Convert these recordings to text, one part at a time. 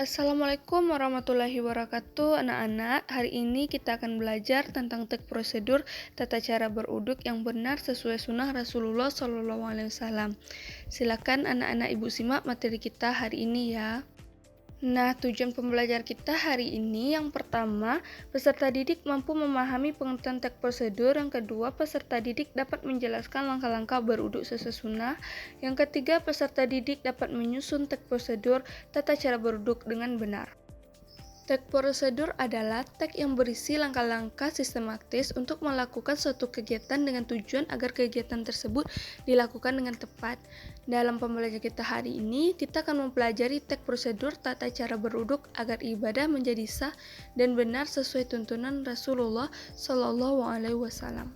Assalamualaikum warahmatullahi wabarakatuh, anak-anak. Hari ini kita akan belajar tentang prosedur tata cara beruduk yang benar sesuai sunnah Rasulullah SAW. Silakan anak-anak ibu simak materi kita hari ini ya. Nah, tujuan pembelajaran kita hari ini yang pertama, peserta didik mampu memahami pengertian teks prosedur. Yang kedua, peserta didik dapat menjelaskan langkah-langkah beruduk sesuai sunnah. Yang ketiga, peserta didik dapat menyusun teks prosedur tata cara beruduk dengan benar. Teks prosedur adalah teks yang berisi langkah-langkah sistematis untuk melakukan suatu kegiatan dengan tujuan agar kegiatan tersebut dilakukan dengan tepat. Dalam pembelajaran kita hari ini, kita akan mempelajari teks prosedur tata cara beruduk agar ibadah menjadi sah dan benar sesuai tuntunan Rasulullah SAW.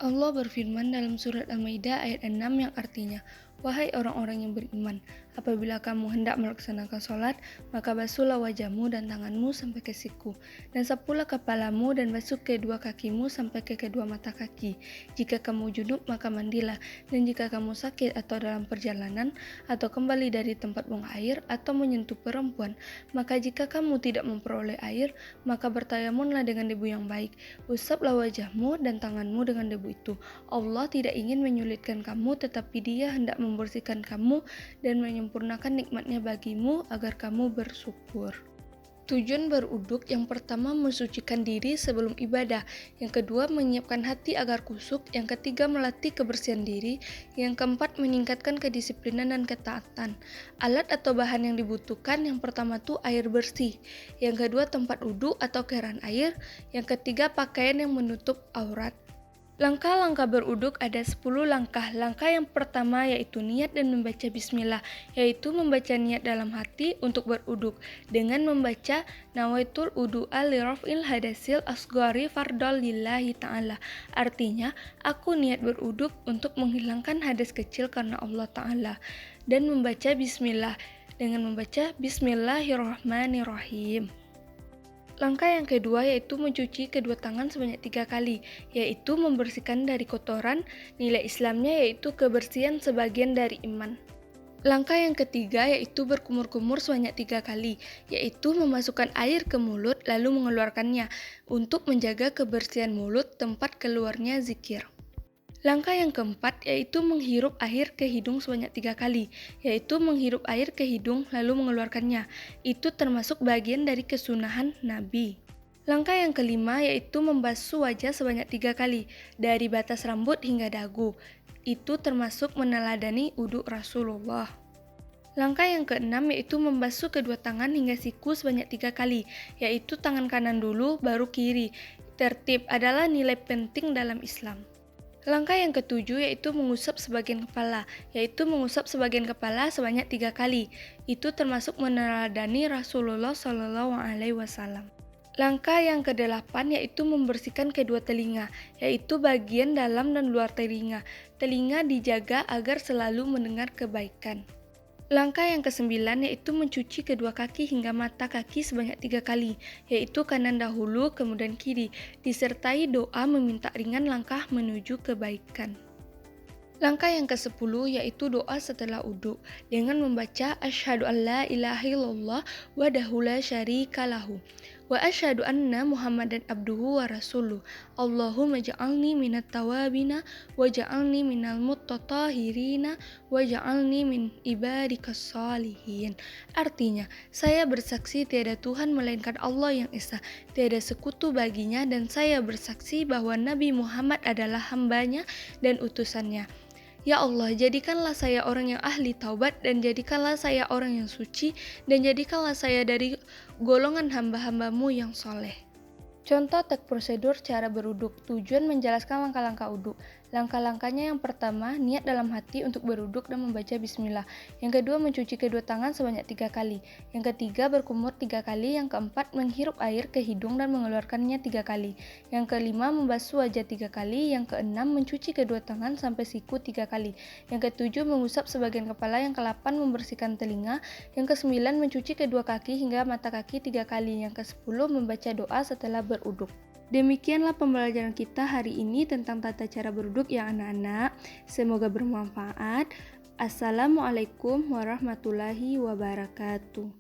Allah berfirman dalam surat Al-Maidah ayat 6 yang artinya, "Wahai orang-orang yang beriman, apabila kamu hendak melaksanakan sholat, maka basuhlah wajahmu dan tanganmu sampai ke siku, dan sapulah kepalamu dan basuh kedua kakimu sampai ke kedua mata kaki. Jika kamu junub, maka mandilah, dan jika kamu sakit atau dalam perjalanan, atau kembali dari tempat buang air, atau menyentuh perempuan, maka jika kamu tidak memperoleh air, maka bertayamunlah dengan debu yang baik. Usaplah wajahmu dan tanganmu dengan debu itu. Allah tidak ingin menyulitkan kamu, tetapi Dia hendak membersihkan kamu dan menyempurnakan nikmatnya bagimu agar kamu bersyukur." Tujuan beruduk yang pertama mensucikan diri sebelum ibadah, yang kedua menyiapkan hati agar kusuk, yang ketiga melatih kebersihan diri, yang keempat meningkatkan kedisiplinan dan ketaatan. Alat atau bahan yang dibutuhkan yang pertama tuh air bersih, yang kedua tempat uduk atau keran air, yang ketiga pakaian yang menutup aurat. Langkah-langkah beruduk ada 10 langkah. Langkah yang pertama yaitu niat dan membaca bismillah, yaitu membaca niat dalam hati untuk beruduk dengan membaca nawaitul udu'a li raf'il hadasil asghari fardal lillahi ta'ala. Artinya, aku niat beruduk untuk menghilangkan hadas kecil karena Allah Ta'ala, dan membaca bismillah dengan membaca bismillahirrahmanirrahim. Langkah yang kedua yaitu mencuci kedua tangan sebanyak 3 kali, yaitu membersihkan dari kotoran. Nilai Islamnya yaitu kebersihan sebagian dari iman. Langkah yang ketiga yaitu berkumur-kumur sebanyak 3 kali, yaitu memasukkan air ke mulut lalu mengeluarkannya untuk menjaga kebersihan mulut tempat keluarnya zikir. Langkah yang keempat yaitu menghirup air ke hidung sebanyak 3 kali, yaitu menghirup air ke hidung lalu mengeluarkannya. Itu termasuk bagian dari kesunahan Nabi. Langkah yang kelima yaitu membasuh wajah sebanyak 3 kali, dari batas rambut hingga dagu. Itu termasuk meneladani uduk Rasulullah. Langkah yang keenam yaitu membasuh kedua tangan hingga siku sebanyak 3 kali, yaitu tangan kanan dulu baru kiri. Tertib adalah nilai penting dalam Islam. Langkah yang ketujuh yaitu mengusap sebagian kepala, yaitu mengusap sebagian kepala sebanyak 3 kali. Itu termasuk meneladani Rasulullah SAW. Langkah yang kedelapan yaitu membersihkan kedua telinga, yaitu bagian dalam dan luar telinga. Telinga dijaga agar selalu mendengar kebaikan. Langkah yang kesembilan yaitu mencuci kedua kaki hingga mata kaki sebanyak 3 kali, yaitu kanan dahulu kemudian kiri, disertai doa meminta ringan langkah menuju kebaikan. Langkah yang ke-10 yaitu doa setelah uduk dengan membaca asyhadu alla ilaha illallah wahdahu la syarika lahu wa asyhadu anna muhammadan abduhu wa rasuluh. Allahumma ja'alni minat tawabina wa ja'alni minal muttatahirina wa ja'alni min ibadikas salihin. Artinya, saya bersaksi tiada Tuhan melainkan Allah yang Esa, tiada sekutu baginya, dan saya bersaksi bahwa Nabi Muhammad adalah hambanya dan utusannya. Ya Allah, jadikanlah saya orang yang ahli taubat, dan jadikanlah saya orang yang suci, dan jadikanlah saya dari golongan hamba-hambamu yang soleh. Contoh teks prosedur cara beruduk. Tujuan menjelaskan langkah-langkah uduk. Langkah-langkahnya yang pertama, niat dalam hati untuk beruduk dan membaca bismillah. Yang kedua, mencuci kedua tangan sebanyak 3 kali. Yang ketiga, berkumur 3 kali. Yang keempat, menghirup air ke hidung dan mengeluarkannya 3 kali. Yang kelima, membasuh wajah 3 kali. Yang keenam, mencuci kedua tangan sampai siku 3 kali. Yang ketujuh, mengusap sebagian kepala. Yang ke-8, membersihkan telinga. Yang ke-9, mencuci kedua kaki hingga mata kaki 3 kali. Yang ke-10, membaca doa setelah beruduk. Demikianlah pembelajaran kita hari ini tentang tata cara beruduk ya anak-anak. Semoga bermanfaat. Assalamualaikum warahmatullahi wabarakatuh.